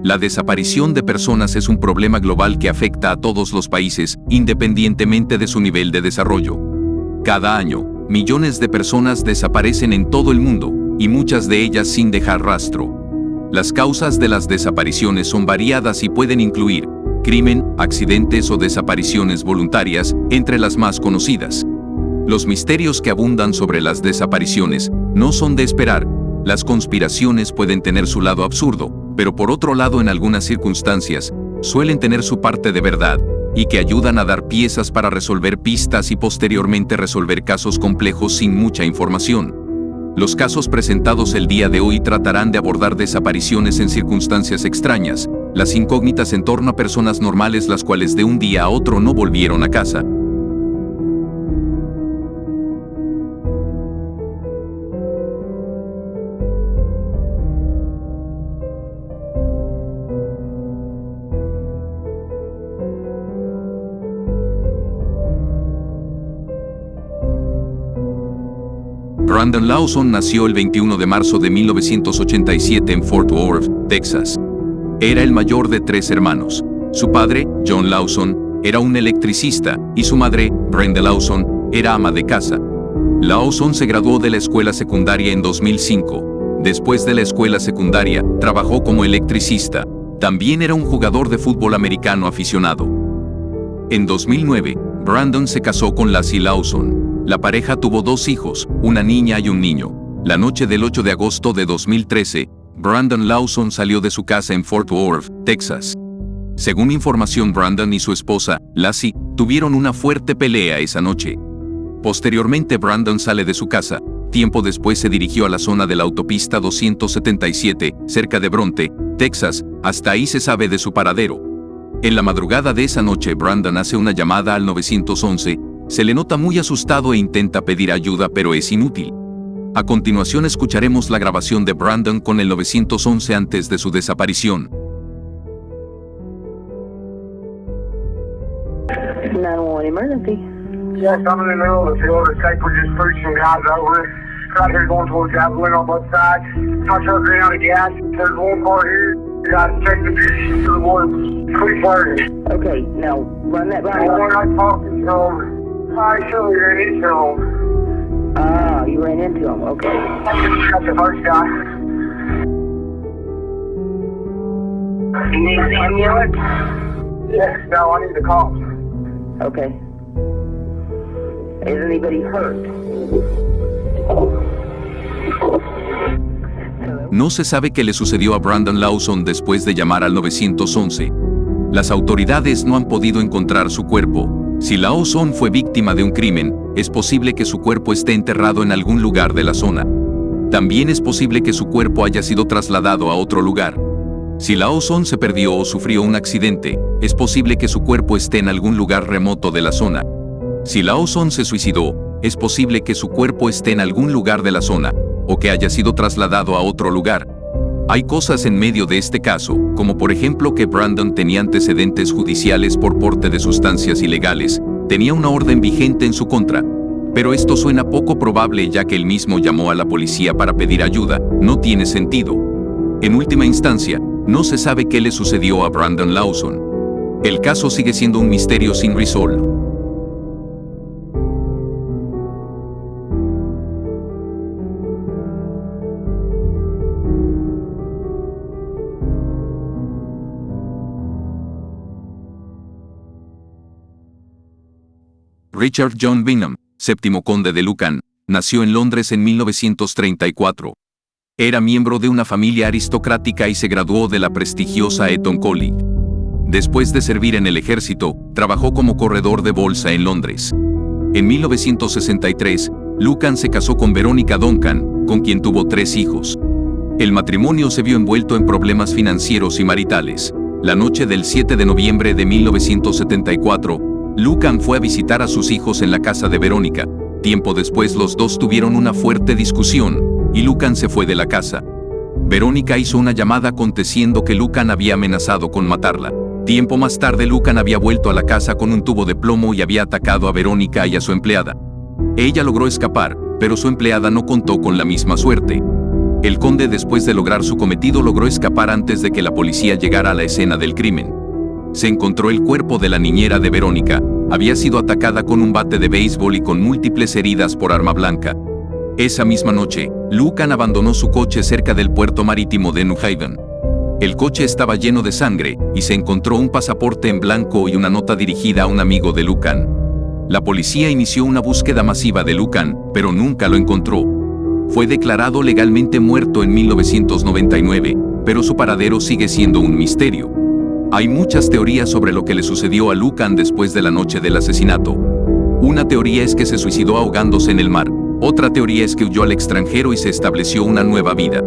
La desaparición de personas es un problema global que afecta a todos los países, independientemente de su nivel de desarrollo. Cada año, millones de personas desaparecen en todo el mundo, y muchas de ellas sin dejar rastro. Las causas de las desapariciones son variadas y pueden incluir crimen, accidentes o desapariciones voluntarias, entre las más conocidas. Los misterios que abundan sobre las desapariciones no son de esperar. Las conspiraciones pueden tener su lado absurdo, pero por otro lado en algunas circunstancias, suelen tener su parte de verdad, y que ayudan a dar piezas para resolver pistas y posteriormente resolver casos complejos sin mucha información. Los casos presentados el día de hoy tratarán de abordar desapariciones en circunstancias extrañas, las incógnitas en torno a personas normales las cuales de un día a otro no volvieron a casa. Brandon Lawson nació el 21 de marzo de 1987 en Fort Worth, Texas. Era el mayor de 3 hermanos. Su padre, John Lawson, era un electricista, y su madre, Brenda Lawson, era ama de casa. Lawson se graduó de la escuela secundaria en 2005. Después de la escuela secundaria, trabajó como electricista. También era un jugador de fútbol americano aficionado. En 2009, Brandon se casó con Lassie Lawson. La pareja tuvo 2 hijos, una niña y un niño. La noche del 8 de agosto de 2013, Brandon Lawson salió de su casa en Fort Worth, Texas. Según información, Brandon y su esposa, Lassie, tuvieron una fuerte pelea esa noche. Posteriormente, Brandon sale de su casa. Tiempo después se dirigió a la zona de la autopista 277, cerca de Bronte, Texas. Hasta ahí se sabe de su paradero. En la madrugada de esa noche, Brandon hace una llamada al 911. Se le nota muy asustado e intenta pedir ayuda, pero es inútil. A continuación escucharemos la grabación de Brandon con el 911 antes de su desaparición. 911 emergency. Yes, I'm in the middle of the field. It's like we're just pushed some guys over. Right here going towards Javelin on both sides. My truck ran out of gas. There's one car here. You guys check the position to the woods. Quick burning. Okay, now run that by. We're not talking to them. I sure we ran into him. Ah, you ran into him, okay. That's the first guy. You need an ambulance? Yes, no, I need the cops. Okay. Is anybody hurt? No se sabe qué le sucedió a Brandon Lawson después de llamar al 911. Las autoridades no han podido encontrar su cuerpo. Si Lawson fue víctima de un crimen, es posible que su cuerpo esté enterrado en algún lugar de la zona. También es posible que su cuerpo haya sido trasladado a otro lugar. Si Lawson se perdió o sufrió un accidente, es posible que su cuerpo esté en algún lugar remoto de la zona. Si Lawson se suicidó, es posible que su cuerpo esté en algún lugar de la zona, o que haya sido trasladado a otro lugar. Hay cosas en medio de este caso, como por ejemplo que Brandon tenía antecedentes judiciales por porte de sustancias ilegales, tenía una orden vigente en su contra. Pero esto suena poco probable ya que él mismo llamó a la policía para pedir ayuda, no tiene sentido. En última instancia, no se sabe qué le sucedió a Brandon Lawson. El caso sigue siendo un misterio sin resolver. Richard John Bingham, séptimo conde de Lucan, nació en Londres en 1934. Era miembro de una familia aristocrática y se graduó de la prestigiosa Eton College. Después de servir en el ejército, trabajó como corredor de bolsa en Londres. En 1963, Lucan se casó con Veronica Duncan, con quien tuvo 3 hijos. El matrimonio se vio envuelto en problemas financieros y maritales. La noche del 7 de noviembre de 1974, Lucan fue a visitar a sus hijos en la casa de Verónica. Tiempo después los dos tuvieron una fuerte discusión, y Lucan se fue de la casa. Verónica hizo una llamada aconteciendo que Lucan había amenazado con matarla. Tiempo más tarde Lucan había vuelto a la casa con un tubo de plomo y había atacado a Verónica y a su empleada. Ella logró escapar, pero su empleada no contó con la misma suerte. El conde, después de lograr su cometido, logró escapar antes de que la policía llegara a la escena del crimen. Se encontró el cuerpo de la niñera de Verónica. Había sido atacada con un bate de béisbol y con múltiples heridas por arma blanca. Esa misma noche, Lucan abandonó su coche cerca del puerto marítimo de New Haven. El coche estaba lleno de sangre y se encontró un pasaporte en blanco y una nota dirigida a un amigo de Lucan. La policía inició una búsqueda masiva de Lucan, pero nunca lo encontró. Fue declarado legalmente muerto en 1999, pero su paradero sigue siendo un misterio. Hay muchas teorías sobre lo que le sucedió a Lucan después de la noche del asesinato. Una teoría es que se suicidó ahogándose en el mar. Otra teoría es que huyó al extranjero y se estableció una nueva vida.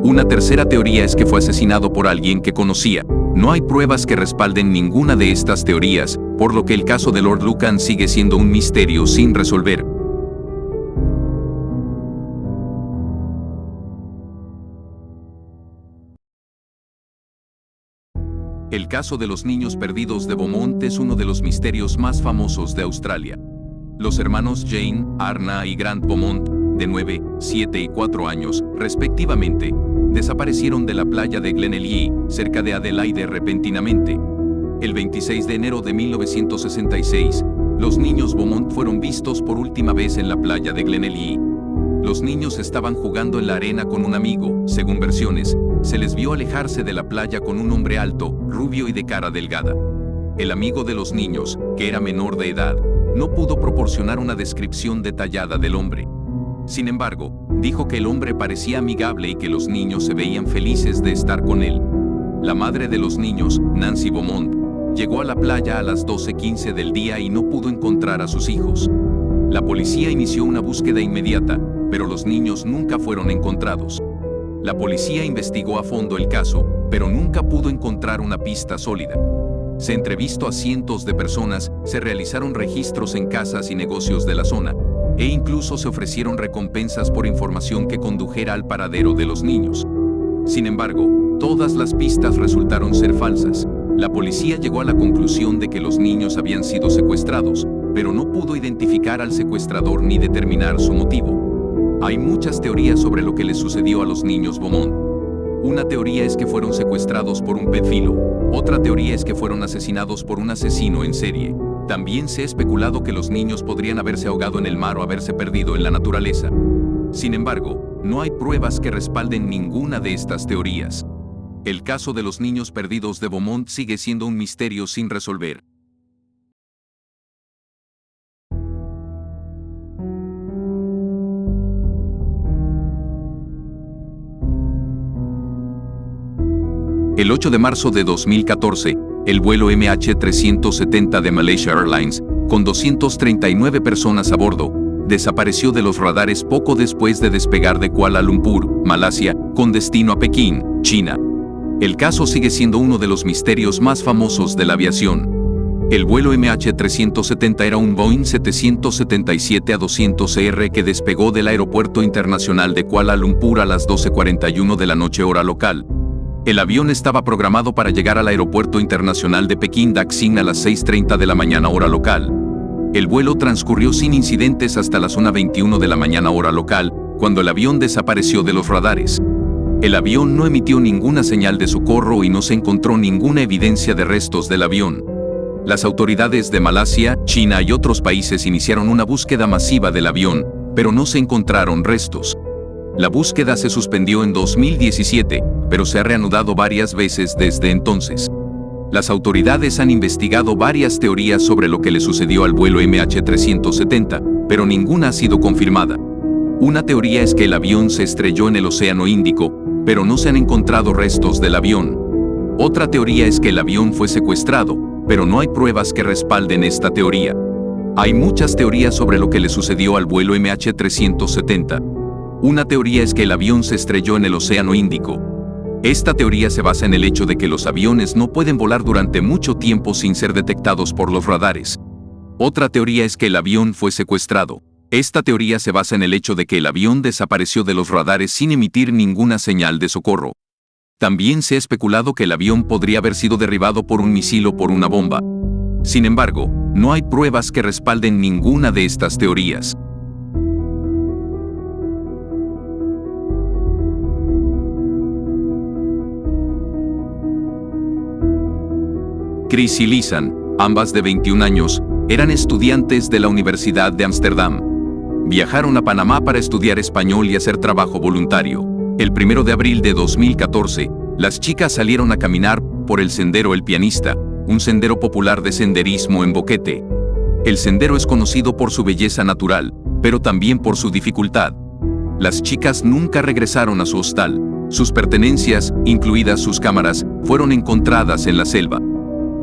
Una tercera teoría es que fue asesinado por alguien que conocía. No hay pruebas que respalden ninguna de estas teorías, por lo que el caso de Lord Lucan sigue siendo un misterio sin resolver. El caso de los niños perdidos de Beaumont es uno de los misterios más famosos de Australia. Los hermanos Jane, Arna y Grant Beaumont, de 9, 7 y 4 años, respectivamente, desaparecieron de la playa de Glenelie, cerca de Adelaide repentinamente. El 26 de enero de 1966, los niños Beaumont fueron vistos por última vez en la playa de Glenelie. Los niños estaban jugando en la arena con un amigo. Según versiones, se les vio alejarse de la playa con un hombre alto, rubio y de cara delgada. El amigo de los niños, que era menor de edad, no pudo proporcionar una descripción detallada del hombre. Sin embargo, dijo que el hombre parecía amigable y que los niños se veían felices de estar con él. La madre de los niños, Nancy Beaumont, llegó a la playa a las 12:15 del día y no pudo encontrar a sus hijos. La policía inició una búsqueda inmediata, pero los niños nunca fueron encontrados. La policía investigó a fondo el caso, pero nunca pudo encontrar una pista sólida. Se entrevistó a cientos de personas, se realizaron registros en casas y negocios de la zona, e incluso se ofrecieron recompensas por información que condujera al paradero de los niños. Sin embargo, todas las pistas resultaron ser falsas. La policía llegó a la conclusión de que los niños habían sido secuestrados, pero no pudo identificar al secuestrador ni determinar su motivo. Hay muchas teorías sobre lo que les sucedió a los niños Beaumont. Una teoría es que fueron secuestrados por un pedófilo. Otra teoría es que fueron asesinados por un asesino en serie. También se ha especulado que los niños podrían haberse ahogado en el mar o haberse perdido en la naturaleza. Sin embargo, no hay pruebas que respalden ninguna de estas teorías. El caso de los niños perdidos de Beaumont sigue siendo un misterio sin resolver. El 8 de marzo de 2014, el vuelo MH370 de Malaysia Airlines, con 239 personas a bordo, desapareció de los radares poco después de despegar de Kuala Lumpur, Malasia, con destino a Pekín, China. El caso sigue siendo uno de los misterios más famosos de la aviación. El vuelo MH370 era un Boeing 777-200ER que despegó del Aeropuerto Internacional de Kuala Lumpur a las 12:41 de la noche hora local. El avión estaba programado para llegar al Aeropuerto Internacional de Pekín Daxing a las 6:30 de la mañana hora local. El vuelo transcurrió sin incidentes hasta las 1:21 de la mañana hora local, cuando el avión desapareció de los radares. El avión no emitió ninguna señal de socorro y no se encontró ninguna evidencia de restos del avión. Las autoridades de Malasia, China y otros países iniciaron una búsqueda masiva del avión, pero no se encontraron restos. La búsqueda se suspendió en 2017, pero se ha reanudado varias veces desde entonces. Las autoridades han investigado varias teorías sobre lo que le sucedió al vuelo MH370, pero ninguna ha sido confirmada. Una teoría es que el avión se estrelló en el Océano Índico, pero no se han encontrado restos del avión. Otra teoría es que el avión fue secuestrado, pero no hay pruebas que respalden esta teoría. Hay muchas teorías sobre lo que le sucedió al vuelo MH370. Una teoría es que el avión se estrelló en el Océano Índico. Esta teoría se basa en el hecho de que los aviones no pueden volar durante mucho tiempo sin ser detectados por los radares. Otra teoría es que el avión fue secuestrado. Esta teoría se basa en el hecho de que el avión desapareció de los radares sin emitir ninguna señal de socorro. También se ha especulado que el avión podría haber sido derribado por un misil o por una bomba. Sin embargo, no hay pruebas que respalden ninguna de estas teorías. Chris y Lisan, ambas de 21 años, eran estudiantes de la Universidad de Ámsterdam. Viajaron a Panamá para estudiar español y hacer trabajo voluntario. El 1 de abril de 2014, las chicas salieron a caminar por el Sendero El Pianista, un sendero popular de senderismo en Boquete. El sendero es conocido por su belleza natural, pero también por su dificultad. Las chicas nunca regresaron a su hostal. Sus pertenencias, incluidas sus cámaras, fueron encontradas en la selva.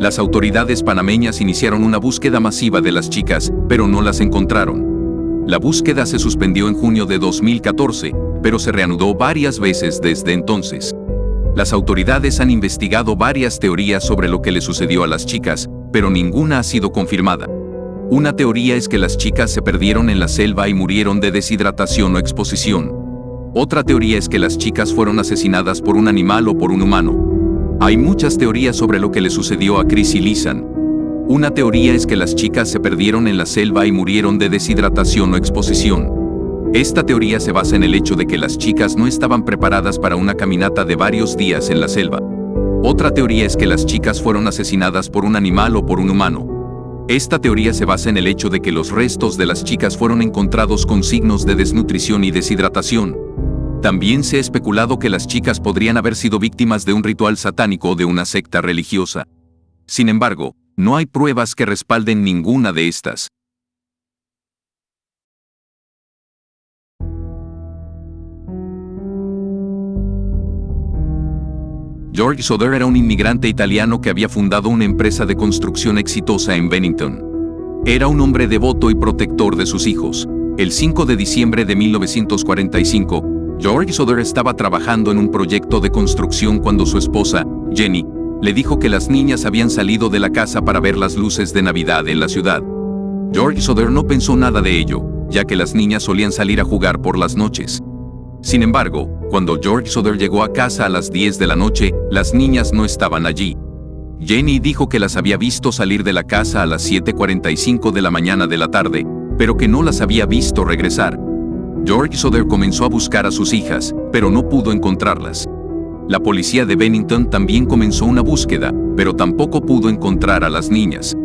Las autoridades panameñas iniciaron una búsqueda masiva de las chicas, pero no las encontraron. La búsqueda se suspendió en junio de 2014, pero se reanudó varias veces desde entonces. Las autoridades han investigado varias teorías sobre lo que le sucedió a las chicas, pero ninguna ha sido confirmada. Una teoría es que las chicas se perdieron en la selva y murieron de deshidratación o exposición. Otra teoría es que las chicas fueron asesinadas por un animal o por un humano. Hay muchas teorías sobre lo que le sucedió a Chris y Lisan. Una teoría es que las chicas se perdieron en la selva y murieron de deshidratación o exposición. Esta teoría se basa en el hecho de que las chicas no estaban preparadas para una caminata de varios días en la selva. Otra teoría es que las chicas fueron asesinadas por un animal o por un humano. Esta teoría se basa en el hecho de que los restos de las chicas fueron encontrados con signos de desnutrición y deshidratación. También se ha especulado que las chicas podrían haber sido víctimas de un ritual satánico o de una secta religiosa. Sin embargo, no hay pruebas que respalden ninguna de estas. George Soder era un inmigrante italiano que había fundado una empresa de construcción exitosa en Bennington. Era un hombre devoto y protector de sus hijos. El 5 de diciembre de 1945, George Soder estaba trabajando en un proyecto de construcción cuando su esposa, Jenny, le dijo que las niñas habían salido de la casa para ver las luces de Navidad en la ciudad. George Soder no pensó nada de ello, ya que las niñas solían salir a jugar por las noches. Sin embargo, cuando George Soder llegó a casa a las 10 de la noche, las niñas no estaban allí. Jenny dijo que las había visto salir de la casa a las 7:45 de la mañana de la tarde, pero que no las había visto regresar. George Soder comenzó a buscar a sus hijas, pero no pudo encontrarlas. La policía de Bennington también comenzó una búsqueda, pero tampoco pudo encontrar a las niñas.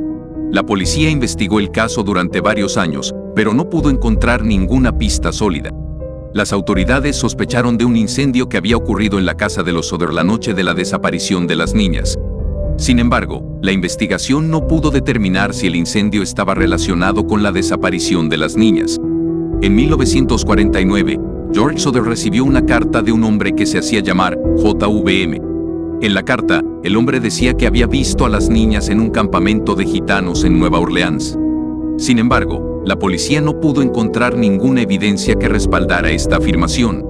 La policía investigó el caso durante varios años, pero no pudo encontrar ninguna pista sólida. Las autoridades sospecharon de un incendio que había ocurrido en la casa de los Soder la noche de la desaparición de las niñas. Sin embargo, la investigación no pudo determinar si el incendio estaba relacionado con la desaparición de las niñas. En 1949, George Soder recibió una carta de un hombre que se hacía llamar JVM. En la carta, el hombre decía que había visto a las niñas en un campamento de gitanos en Nueva Orleans. Sin embargo, la policía no pudo encontrar ninguna evidencia que respaldara esta afirmación.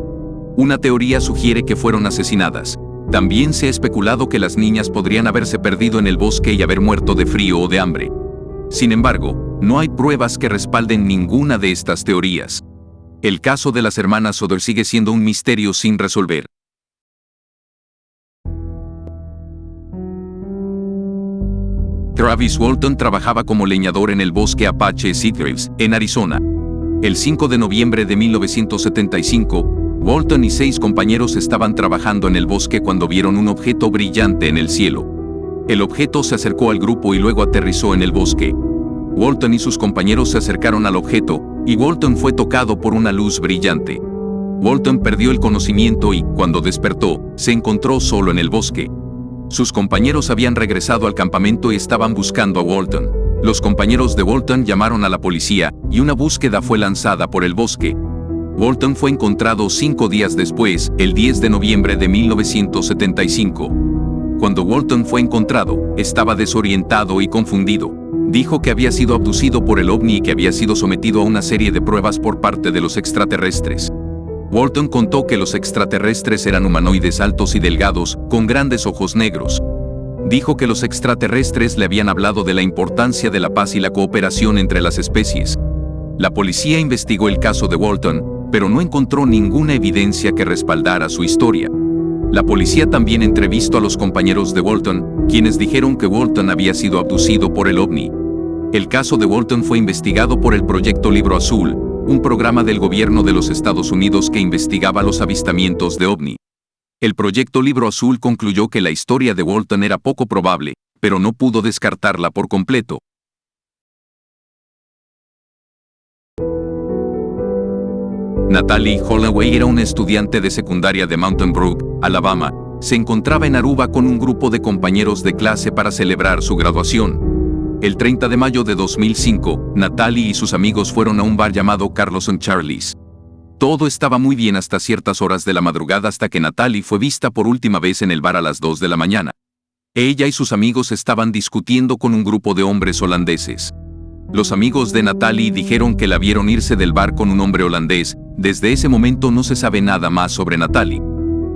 Una teoría sugiere que fueron asesinadas. También se ha especulado que las niñas podrían haberse perdido en el bosque y haber muerto de frío o de hambre. Sin embargo, no hay pruebas que respalden ninguna de estas teorías. El caso de las hermanas Soder sigue siendo un misterio sin resolver. Travis Walton trabajaba como leñador en el bosque Apache Sitgreaves, en Arizona. El 5 de noviembre de 1975, Walton y 6 compañeros estaban trabajando en el bosque cuando vieron un objeto brillante en el cielo. El objeto se acercó al grupo y luego aterrizó en el bosque. Walton y sus compañeros se acercaron al objeto, y Walton fue tocado por una luz brillante. Walton perdió el conocimiento y, cuando despertó, se encontró solo en el bosque. Sus compañeros habían regresado al campamento y estaban buscando a Walton. Los compañeros de Walton llamaron a la policía, y una búsqueda fue lanzada por el bosque. Walton fue encontrado 5 días después, el 10 de noviembre de 1975. Cuando Walton fue encontrado, estaba desorientado y confundido. Dijo que había sido abducido por el ovni y que había sido sometido a una serie de pruebas por parte de los extraterrestres. Walton contó que los extraterrestres eran humanoides altos y delgados, con grandes ojos negros. Dijo que los extraterrestres le habían hablado de la importancia de la paz y la cooperación entre las especies. La policía investigó el caso de Walton, pero no encontró ninguna evidencia que respaldara su historia. La policía también entrevistó a los compañeros de Walton, quienes dijeron que Walton había sido abducido por el ovni. El caso de Walton fue investigado por el Proyecto Libro Azul, un programa del gobierno de los Estados Unidos que investigaba los avistamientos de ovni. El Proyecto Libro Azul concluyó que la historia de Walton era poco probable, pero no pudo descartarla por completo. Natalie Holloway era una estudiante de secundaria de Mountain Brook, Alabama. Se encontraba en Aruba con un grupo de compañeros de clase para celebrar su graduación. El 30 de mayo de 2005, Natalie y sus amigos fueron a un bar llamado Carlos and Charlie's. Todo estaba muy bien hasta ciertas horas de la madrugada, hasta que Natalie fue vista por última vez en el bar a las 2 de la mañana. Ella y sus amigos estaban discutiendo con un grupo de hombres holandeses. Los amigos de Natalie dijeron que la vieron irse del bar con un hombre holandés. Desde ese momento no se sabe nada más sobre Natalie.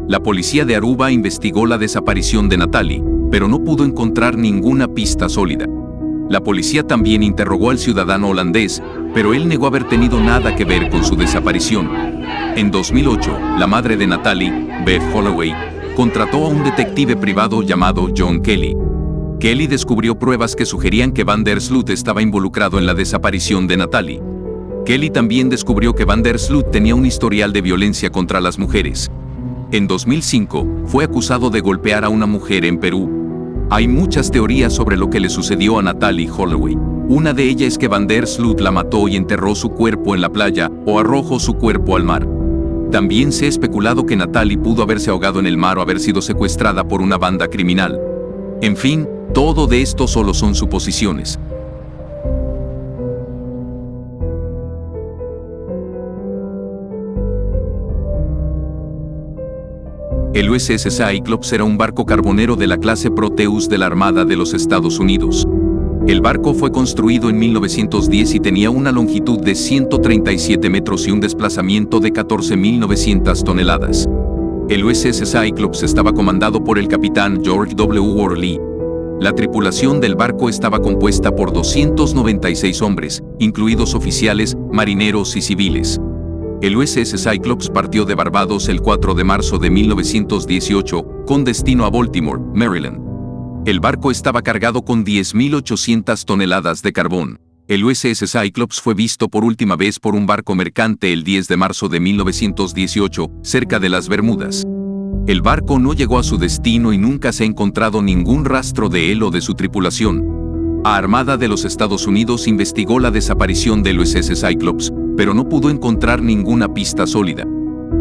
La policía de Aruba investigó la desaparición de Natalie, pero no pudo encontrar ninguna pista sólida. La policía también interrogó al ciudadano holandés, pero él negó haber tenido nada que ver con su desaparición. En 2008, la madre de Natalie, Beth Holloway, contrató a un detective privado llamado John Kelly. Kelly descubrió pruebas que sugerían que Van der Sloot estaba involucrado en la desaparición de Natalie. Kelly también descubrió que Van der Sloot tenía un historial de violencia contra las mujeres. En 2005, fue acusado de golpear a una mujer en Perú. Hay muchas teorías sobre lo que le sucedió a Natalie Holloway. Una de ellas es que Van der Sloot la mató y enterró su cuerpo en la playa, o arrojó su cuerpo al mar. También se ha especulado que Natalie pudo haberse ahogado en el mar o haber sido secuestrada por una banda criminal. En fin, todo de esto solo son suposiciones. El USS Cyclops era un barco carbonero de la clase Proteus de la Armada de los Estados Unidos. El barco fue construido en 1910 y tenía una longitud de 137 metros y un desplazamiento de 14.900 toneladas. El USS Cyclops estaba comandado por el capitán George W. Worley. La tripulación del barco estaba compuesta por 296 hombres, incluidos oficiales, marineros y civiles. El USS Cyclops partió de Barbados el 4 de marzo de 1918, con destino a Baltimore, Maryland. El barco estaba cargado con 10.800 toneladas de carbón. El USS Cyclops fue visto por última vez por un barco mercante el 10 de marzo de 1918, cerca de las Bermudas. El barco no llegó a su destino y nunca se ha encontrado ningún rastro de él o de su tripulación. La Armada de los Estados Unidos investigó la desaparición del USS Cyclops, pero no pudo encontrar ninguna pista sólida.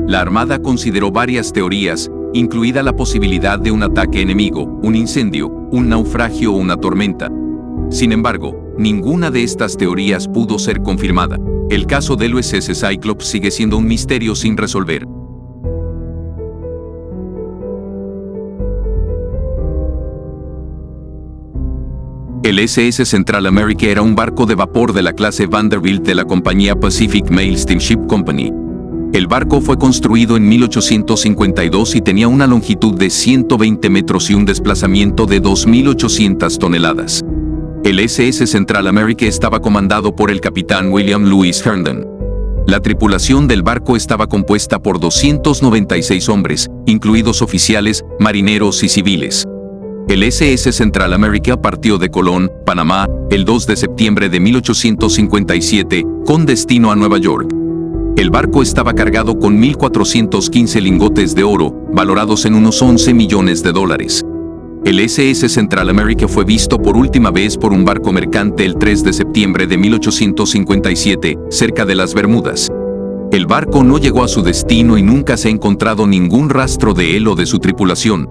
La Armada consideró varias teorías, incluida la posibilidad de un ataque enemigo, un incendio, un naufragio o una tormenta. Sin embargo, ninguna de estas teorías pudo ser confirmada. El caso del USS Cyclops sigue siendo un misterio sin resolver. El SS Central America era un barco de vapor de la clase Vanderbilt de la compañía Pacific Mail Steamship Company. El barco fue construido en 1852 y tenía una longitud de 120 metros y un desplazamiento de 2.800 toneladas. El SS Central America estaba comandado por el capitán William Lewis Herndon. La tripulación del barco estaba compuesta por 296 hombres, incluidos oficiales, marineros y civiles. El SS Central America partió de Colón, Panamá, el 2 de septiembre de 1857, con destino a Nueva York. El barco estaba cargado con 1.415 lingotes de oro, valorados en unos 11 millones de dólares. El SS Central America fue visto por última vez por un barco mercante el 3 de septiembre de 1857, cerca de las Bermudas. El barco no llegó a su destino y nunca se ha encontrado ningún rastro de él o de su tripulación.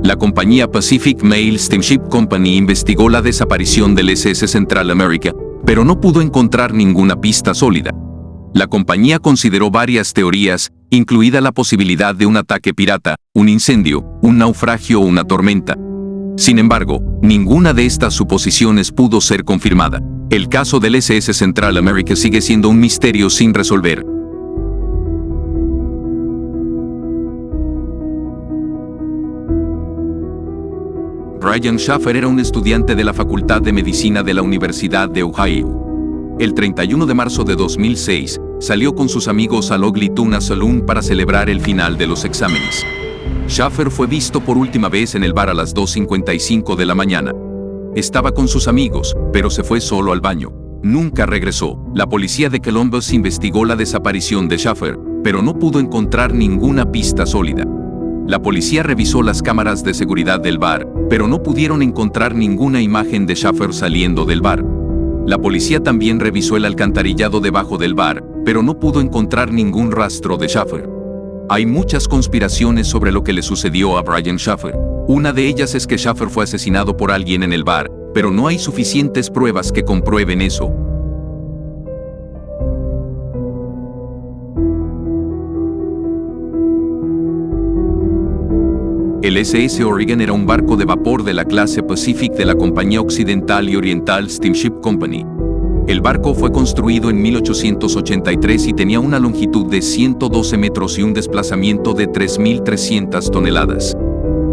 La compañía Pacific Mail Steamship Company investigó la desaparición del SS Central America, pero no pudo encontrar ninguna pista sólida. La compañía consideró varias teorías, incluida la posibilidad de un ataque pirata, un incendio, un naufragio o una tormenta. Sin embargo, ninguna de estas suposiciones pudo ser confirmada. El caso del SS Central America sigue siendo un misterio sin resolver. Brian Shaffer era un estudiante de la Facultad de Medicina de la Universidad de Ohio. El 31 de marzo de 2006, salió con sus amigos al Ugly Tuna Saloon para celebrar el final de los exámenes. Shaffer fue visto por última vez en el bar a las 2:55 de la mañana. Estaba con sus amigos, pero se fue solo al baño. Nunca regresó. La policía de Columbus investigó la desaparición de Shaffer, pero no pudo encontrar ninguna pista sólida. La policía revisó las cámaras de seguridad del bar, pero no pudieron encontrar ninguna imagen de Schaffer saliendo del bar. La policía también revisó el alcantarillado debajo del bar, pero no pudo encontrar ningún rastro de Schaffer. Hay muchas conspiraciones sobre lo que le sucedió a Brian Schaffer. Una de ellas es que Schaffer fue asesinado por alguien en el bar, pero no hay suficientes pruebas que comprueben eso. El SS Oregon era un barco de vapor de la clase Pacific de la Compañía Occidental y Oriental Steamship Company. El barco fue construido en 1883 y tenía una longitud de 112 metros y un desplazamiento de 3.300 toneladas.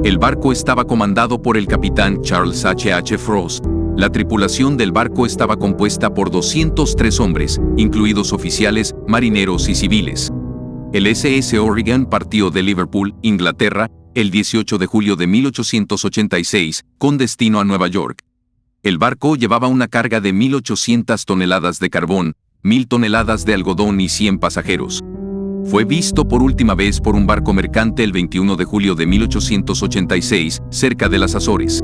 El barco estaba comandado por el capitán Charles H. Frost. La tripulación del barco estaba compuesta por 203 hombres, incluidos oficiales, marineros y civiles. El SS Oregon partió de Liverpool, Inglaterra, el 18 de julio de 1886, con destino a Nueva York. El barco llevaba una carga de 1.800 toneladas de carbón, 1.000 toneladas de algodón y 100 pasajeros. Fue visto por última vez por un barco mercante el 21 de julio de 1886, cerca de las Azores.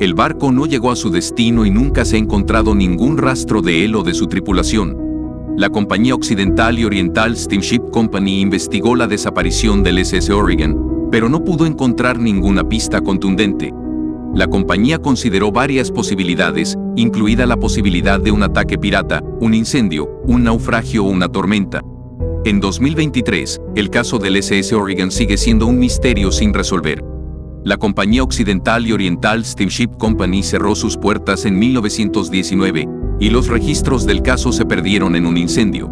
El barco no llegó a su destino y nunca se ha encontrado ningún rastro de él o de su tripulación. La Compañía Occidental y Oriental Steamship Company investigó la desaparición del SS Oregon, pero no pudo encontrar ninguna pista contundente. La compañía consideró varias posibilidades, incluida la posibilidad de un ataque pirata, un incendio, un naufragio o una tormenta. En 2023, el caso del SS Oregon sigue siendo un misterio sin resolver. La Compañía Occidental y Oriental Steamship Company cerró sus puertas en 1919, y los registros del caso se perdieron en un incendio.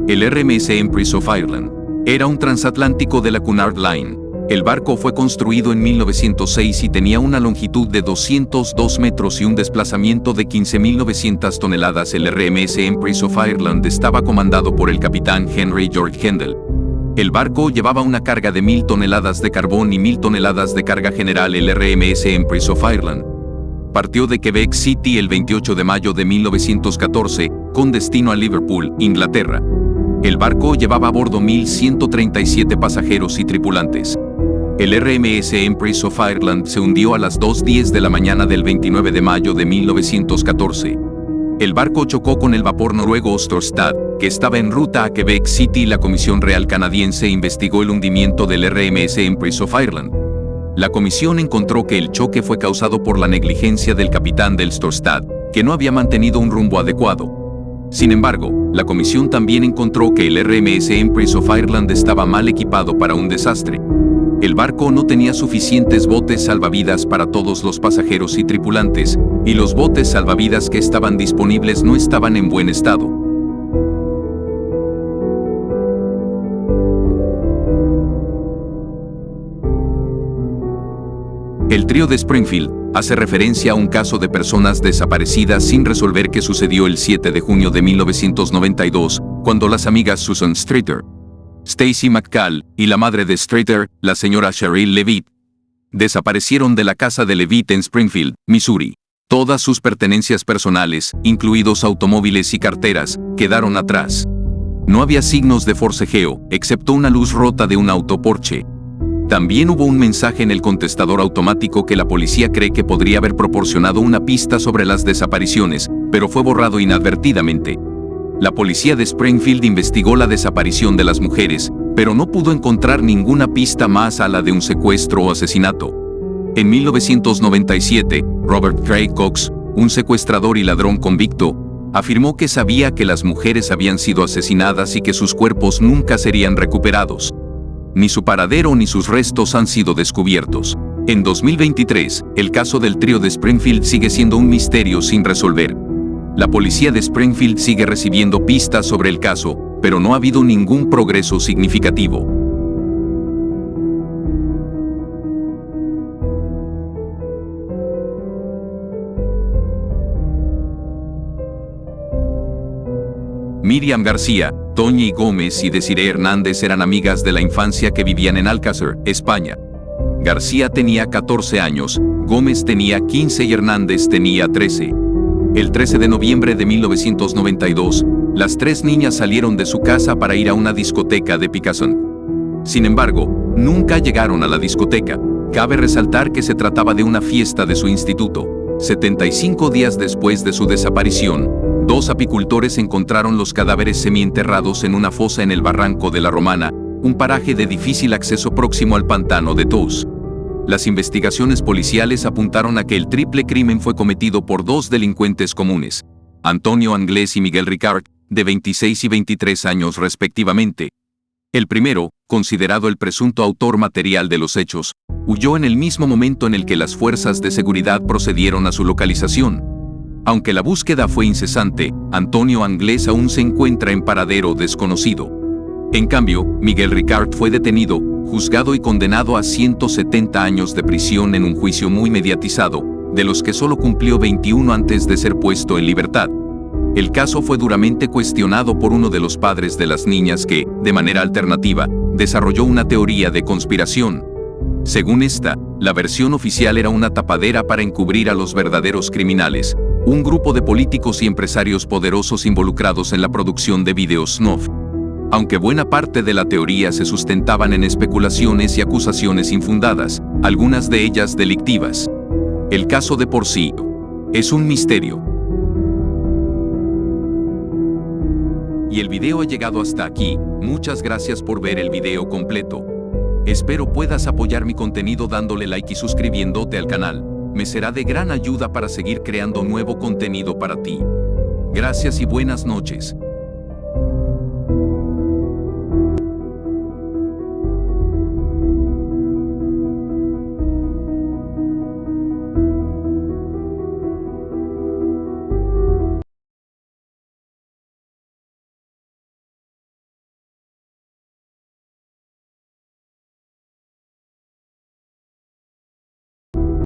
El RMS Empress of Ireland era un transatlántico de la Cunard Line. El barco fue construido en 1906 y tenía una longitud de 202 metros y un desplazamiento de 15.900 toneladas. El RMS Empress of Ireland estaba comandado por el capitán Henry George Hendel. El barco llevaba una carga de 1.000 toneladas de carbón y 1.000 toneladas de carga general. El RMS Empress of Ireland partió de Quebec City el 28 de mayo de 1914, con destino a Liverpool, Inglaterra. El barco llevaba a bordo 1.137 pasajeros y tripulantes. El RMS Empress of Ireland se hundió a las 2:10 de la mañana del 29 de mayo de 1914. El barco chocó con el vapor noruego Osterstad, que estaba en ruta a Quebec City. La Comisión Real Canadiense investigó el hundimiento del RMS Empress of Ireland. La comisión encontró que el choque fue causado por la negligencia del capitán del Osterstad, que no había mantenido un rumbo adecuado. Sin embargo, la comisión también encontró que el RMS Empress of Ireland estaba mal equipado para un desastre. El barco no tenía suficientes botes salvavidas para todos los pasajeros y tripulantes, y los botes salvavidas que estaban disponibles no estaban en buen estado. El trío de Springfield hace referencia a un caso de personas desaparecidas sin resolver que sucedió el 7 de junio de 1992, cuando las amigas Susan Streeter, Stacy McCall y la madre de Streeter, la señora Cheryl Levitt, desaparecieron de la casa de Levitt en Springfield, Missouri. Todas sus pertenencias personales, incluidos automóviles y carteras, quedaron atrás. No había signos de forcejeo, excepto una luz rota de un auto Porsche. También hubo un mensaje en el contestador automático que la policía cree que podría haber proporcionado una pista sobre las desapariciones, pero fue borrado inadvertidamente. La policía de Springfield investigó la desaparición de las mujeres, pero no pudo encontrar ninguna pista más a la de un secuestro o asesinato. En 1997, Robert Craig Cox, un secuestrador y ladrón convicto, afirmó que sabía que las mujeres habían sido asesinadas y que sus cuerpos nunca serían recuperados. Ni su paradero ni sus restos han sido descubiertos. En 2023, el caso del trío de Springfield sigue siendo un misterio sin resolver. La policía de Springfield sigue recibiendo pistas sobre el caso, pero no ha habido ningún progreso significativo. Miriam García, Toñi Gómez y Desiree Hernández eran amigas de la infancia que vivían en Alcácer, España. García tenía 14 años, Gómez tenía 15 y Hernández tenía 13. El 13 de noviembre de 1992, las tres niñas salieron de su casa para ir a una discoteca de Picasso. Sin embargo, nunca llegaron a la discoteca. Cabe resaltar que se trataba de una fiesta de su instituto. 75 días después de su desaparición, dos apicultores encontraron los cadáveres semienterrados en una fosa en el barranco de la Romana, un paraje de difícil acceso próximo al pantano de Tous. Las investigaciones policiales apuntaron a que el triple crimen fue cometido por dos delincuentes comunes, Antonio Anglés y Miguel Ricard, de 26 y 23 años respectivamente. El primero, considerado el presunto autor material de los hechos, huyó en el mismo momento en el que las fuerzas de seguridad procedieron a su localización. Aunque la búsqueda fue incesante, Antonio Anglés aún se encuentra en paradero desconocido. En cambio, Miguel Ricard fue detenido, juzgado y condenado a 170 años de prisión en un juicio muy mediatizado, de los que solo cumplió 21 antes de ser puesto en libertad. El caso fue duramente cuestionado por uno de los padres de las niñas que, de manera alternativa, desarrolló una teoría de conspiración. Según esta, la versión oficial era una tapadera para encubrir a los verdaderos criminales, un grupo de políticos y empresarios poderosos involucrados en la producción de videos snuff. Aunque buena parte de la teoría se sustentaban en especulaciones y acusaciones infundadas, algunas de ellas delictivas. El caso de por sí es un misterio. Y el video ha llegado hasta aquí. Muchas gracias por ver el video completo. Espero puedas apoyar mi contenido dándole like y suscribiéndote al canal. Me será de gran ayuda para seguir creando nuevo contenido para ti. Gracias y buenas noches.